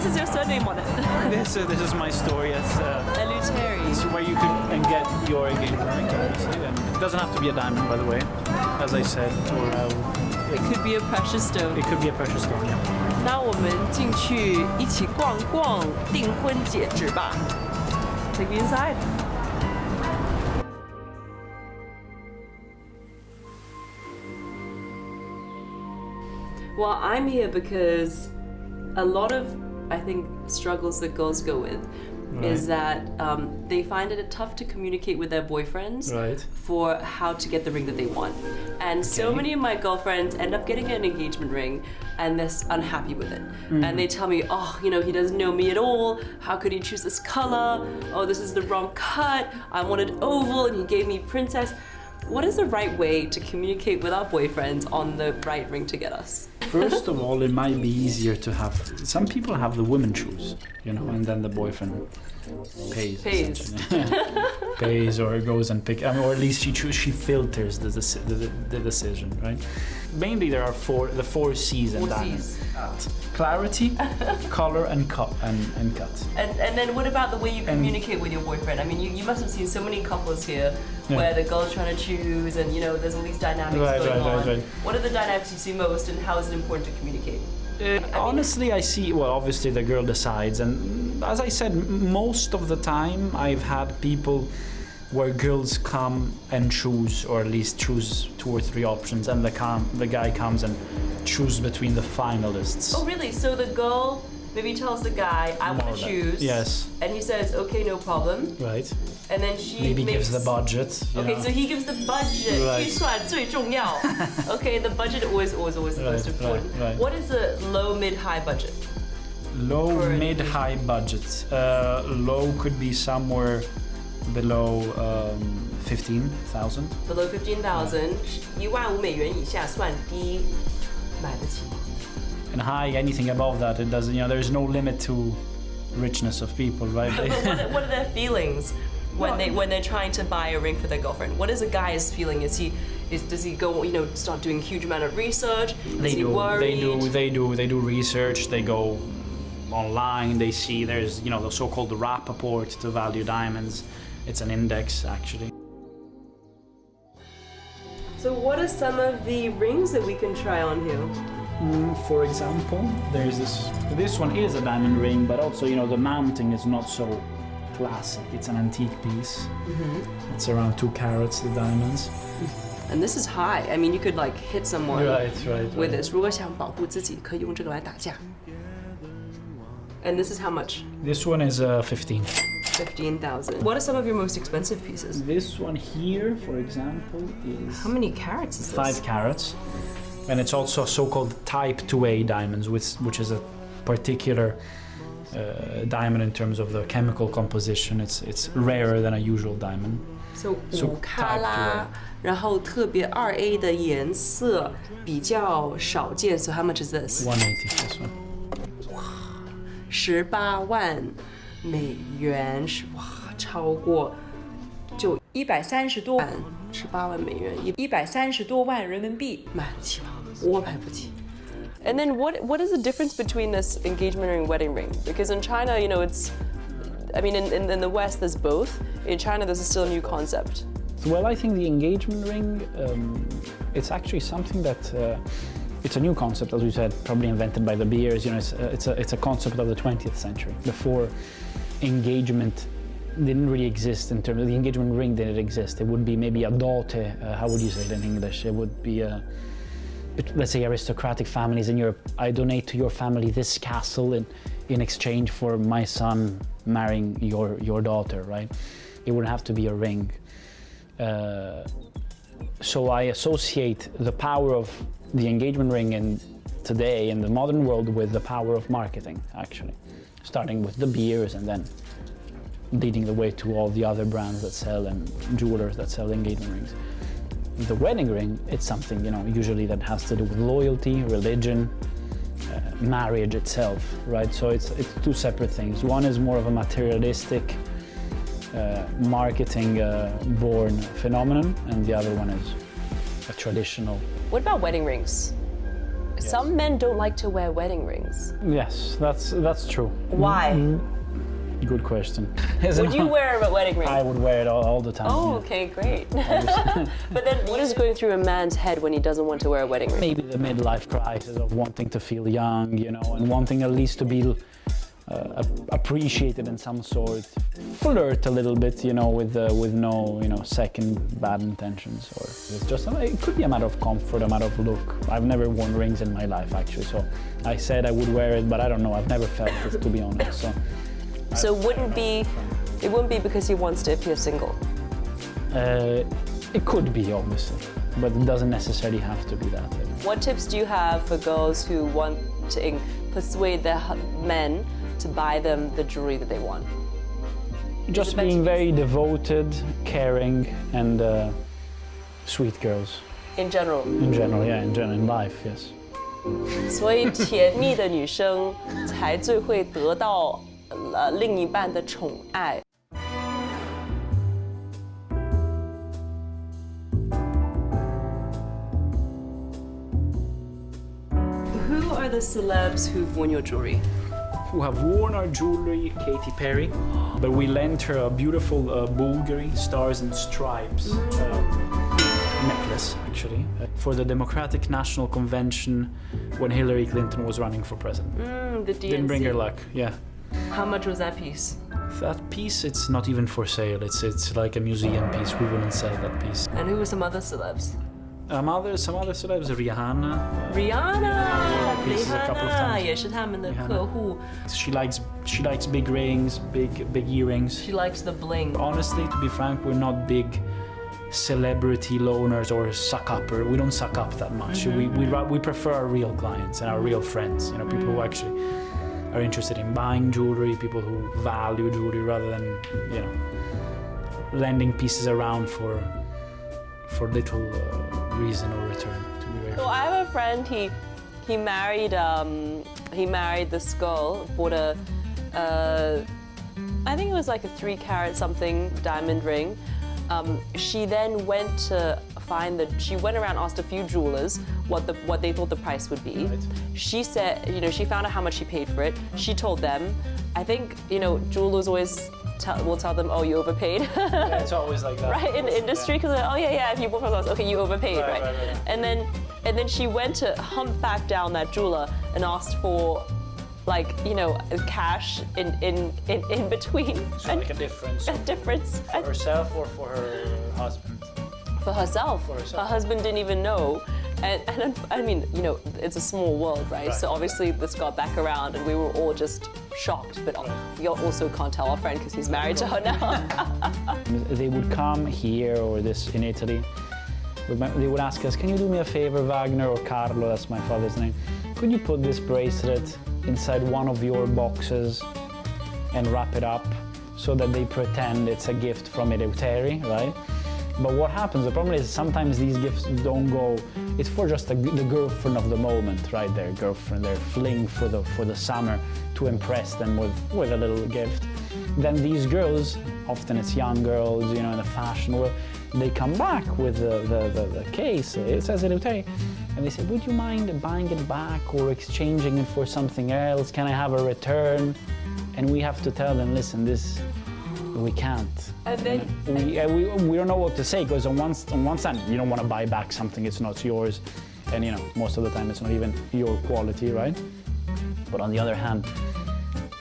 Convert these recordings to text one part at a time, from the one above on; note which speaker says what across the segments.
Speaker 1: This is your surname on it.
Speaker 2: This is my story.
Speaker 1: Eleuteri.
Speaker 2: It's where you can get your engagement ring, obviously. And it doesn't have to be a diamond, by the way, as I said.
Speaker 1: It could be a precious stone.
Speaker 2: It could be a precious stone, yeah.
Speaker 1: 那我们进去一起逛逛订婚戒指吧。Take me inside. Well, I'm here because a lot of, I think, struggles that girls go with is that they find it tough to communicate with their boyfriends for how to get the ring that they want. And so many of my girlfriends end up getting an engagement ring and they're unhappy with it. And they tell me, oh, you know, he doesn't know me at all. How could he choose this color? Oh, this is the wrong cut. I wanted oval and he gave me princess. What is the right way to communicate with our boyfriends on the right ring to get us?
Speaker 2: First of all, it might be easier to have, some people have the women choose, you know, and then the boyfriend pays. Pays or goes and pick, or at least she filters the decision, right? Mainly there are the four C's in diamonds. Clarity, color, and cut. And
Speaker 1: then what about the way you communicate with your boyfriend? I mean, you must have seen so many couples here where the girl's trying to choose and, you know, there's all these dynamics going on. Right. What are the dynamics you see most and how is it important to communicate?
Speaker 2: Honestly, I see, well, obviously the girl decides, and as I said, most of the time I've had people where girls come and choose, or at least choose 2 or 3 options, and the guy comes and chooses between the finalists.
Speaker 1: Oh, really? So the girl maybe tells the guy, I want to choose.
Speaker 2: Yes.
Speaker 1: And he says, okay, no problem.
Speaker 2: Right.
Speaker 1: And then she
Speaker 2: maybe gives the budget.
Speaker 1: Okay, so he gives the budget.
Speaker 2: Right.
Speaker 1: 预算最重要. Okay, the budget always the most important.
Speaker 2: Right.
Speaker 1: What is the low, mid, high budget?
Speaker 2: Low, mid, high budget. Low could be somewhere below 15,000.
Speaker 1: Below 15,000, 15000美元以下算低，买得起。
Speaker 2: And high, anything above that, it doesn't. You know, there's no limit to richness of people, right?
Speaker 1: What are their feelings when they're trying to buy a ring for their girlfriend? What is a guy's feeling? Does he go, you know, start doing a huge amount of research? Is he worried?
Speaker 2: They do research. They go online. They see there's, you know, the so-called rapport to value diamonds. It's an index, actually.
Speaker 1: So what are some of the rings that we can try on here?
Speaker 2: For example, there's this one is a diamond ring, but also, you know, the mounting is not so classic. It's an antique piece. It's around 2 carats, the diamonds.
Speaker 1: And this is high. I mean, you could like hit someone with this. 如果想保护自己，可以用这个来打架. And this is how much?
Speaker 2: This one is 15.
Speaker 1: 15,000. What are some of your most expensive pieces?
Speaker 2: This one here, for example, is...
Speaker 1: How many carats is this?
Speaker 2: 5 carats. And it's also so-called Type 2A diamonds, which is a particular diamond in terms of the chemical composition. It's rarer than a usual diamond.
Speaker 1: So 5卡拉，然后特别2A 的颜色比较少见. So how much is this?
Speaker 2: 180, this one.
Speaker 1: 18万美元，哇，超过就130多万，18万美元，130多万人民币，买得起吗？我买不起。And then what is the difference between this engagement ring and wedding ring? Because in China, you know, it's, I mean, in the West there's both. In China, this is still a new concept.
Speaker 2: Well, I think the engagement ring, it's actually something that it's a new concept, as we said, probably invented by the Beers. You know, it's a concept of the 20th century. Before, engagement didn't really exist in terms of the engagement ring didn't exist. It would be maybe a dote. How would you say it in English? It would be let's say aristocratic families in Europe. I donate to your family this castle in exchange for my son marrying your daughter, right? It wouldn't have to be a ring. So I associate the power of the engagement ring today in the modern world with the power of marketing, actually. Starting with the Beers and then leading the way to all the other brands that sell and jewelers that sell engagement rings. The wedding ring, it's something, you know, usually that has to do with loyalty, religion, marriage itself, right? So it's 2 separate things. One is more of a materialistic, marketing-born phenomenon, and the other one is a traditional.
Speaker 1: What about wedding rings? Some men don't like to wear wedding rings.
Speaker 2: Yes, that's true.
Speaker 1: Why?
Speaker 2: Good question.
Speaker 1: Would you wear a wedding ring?
Speaker 2: I would wear it all the time.
Speaker 1: Oh, okay, great. But then what is going through a man's head when he doesn't want to wear a wedding ring?
Speaker 2: Maybe the midlife crisis of wanting to feel young, and wanting at least to be appreciated in some sort. Flirt a little bit, with no, second bad intentions. Or it's just, it could be a matter of comfort, a matter of look. I've never worn rings in my life, actually, so I said I would wear it, but I don't know, I've never felt it, to be honest.
Speaker 1: So it wouldn't be because he wants to appear single?
Speaker 2: It could be, obviously, but it doesn't necessarily have to be that.
Speaker 1: What tips do you have for girls who want to persuade their men to buy them the jewelry that they want?
Speaker 2: Just being very devoted, caring, and sweet girls.
Speaker 1: In general?
Speaker 2: In general, yeah, in life, yes.
Speaker 1: 所以甜蜜的女生才最会得到另一半的宠爱。Who are the celebs who've worn your jewelry?
Speaker 2: Who have worn our jewelry, Katy Perry, but we lent her a beautiful Bulgari Stars and Stripes necklace, actually, for the Democratic National Convention when Hillary Clinton was running for president.
Speaker 1: The DNC.
Speaker 2: Didn't bring her luck, yeah.
Speaker 1: How much was that piece?
Speaker 2: That piece, it's not even for sale. It's like a museum piece. We wouldn't sell that piece.
Speaker 1: And who were some other celebs?
Speaker 2: Some other celebs, Rihanna.
Speaker 1: Rihanna!
Speaker 2: Pieces a couple of times.
Speaker 1: 也是他们的客户.
Speaker 2: She likes big rings, big earrings.
Speaker 1: She likes the bling.
Speaker 2: Honestly, to be frank, we're not big celebrity loaners or suck-upper. We don't suck up that much. We prefer our real clients and our real friends. People who actually are interested in buying jewelry, people who value jewelry rather than, lending pieces around for little reason or return. To be very
Speaker 1: So I have a friend. He married this girl. Bought I think it was like a 3-carat something diamond ring. She then went to she went around, asked a few jewelers what they thought the price would be.
Speaker 2: Right.
Speaker 1: She said, she found out how much she paid for it. She told them. I think, jewelers always will tell them, oh, you overpaid.
Speaker 2: Yeah, it's always like that.
Speaker 1: Right, in the industry, because oh yeah, if you bought from us, okay, you overpaid, right? And then she went to humpback down that jeweler and asked for, cash in between.
Speaker 2: So like a difference.
Speaker 1: A difference.
Speaker 2: For herself or for her husband?
Speaker 1: For herself. Her husband didn't even know. And I mean, it's a small world, right? So obviously this got back around and we were all just shocked, but we also can't tell our friend because he's married to her now.
Speaker 2: They would come here or in Italy. They would ask us, can you do me a favor, Wagner or Carlo, that's my father's name. Could you put this bracelet inside one of your boxes and wrap it up so that they pretend it's a gift from Eleuteri, right? But what happens, the problem is sometimes these gifts don't go, it's for just the girlfriend of the moment, right? Their girlfriend, their fling for the summer to impress them with a little gift. Then these girls, often it's young girls, in the fashion world, they come back with the case, it says Eleuteri, and they say, would you mind buying it back or exchanging it for something else? Can I have a return? And we have to tell them, listen, we can't.
Speaker 1: And then
Speaker 2: we don't know what to say, because on one side you don't want to buy back something, it's not yours, and most of the time it's not even your quality, right? But on the other hand,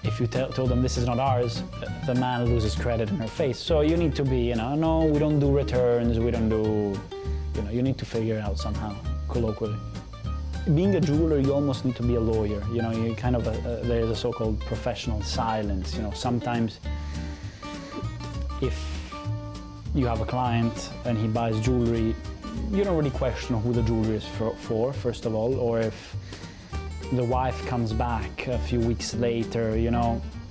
Speaker 2: if you told them this is not ours, the man loses credit in her face. So you need to be, no, we don't do returns, we don't do, you need to figure it out somehow, colloquially. Being a jeweler, you almost need to be a lawyer. You kind of there's a so-called professional silence. Sometimes if you have a client and he buys jewelry, you don't really question who the jewelry is for, first of all, or if the wife comes back a few weeks later,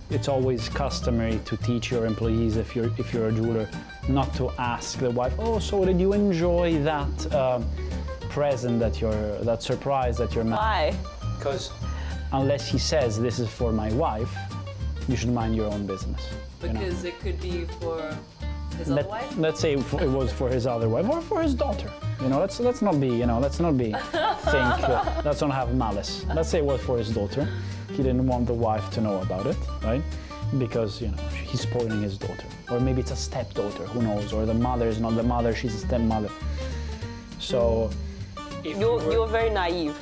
Speaker 2: it's always customary to teach your employees, if you're a jeweler, not to ask the wife, oh, so did you enjoy that present that surprise that you're
Speaker 1: Why?
Speaker 2: Because unless he says this is for my wife, you should mind your own business.
Speaker 1: Because it could be for his other wife?
Speaker 2: Let's say it was for his other wife or for his daughter. You know, let's not be let's not have malice. Let's say it was for his daughter. He didn't want the wife to know about it, right? Because he's spoiling his daughter, or maybe it's a stepdaughter. Who knows? Or the mother is not the mother; she's a stepmother. So.
Speaker 1: You're very naive.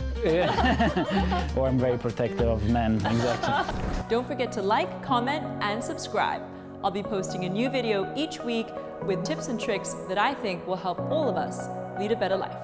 Speaker 2: Or I'm very protective of men, exactly.
Speaker 3: Don't forget to like, comment, and subscribe. I'll be posting a new video each week with tips and tricks that I think will help all of us lead a better life.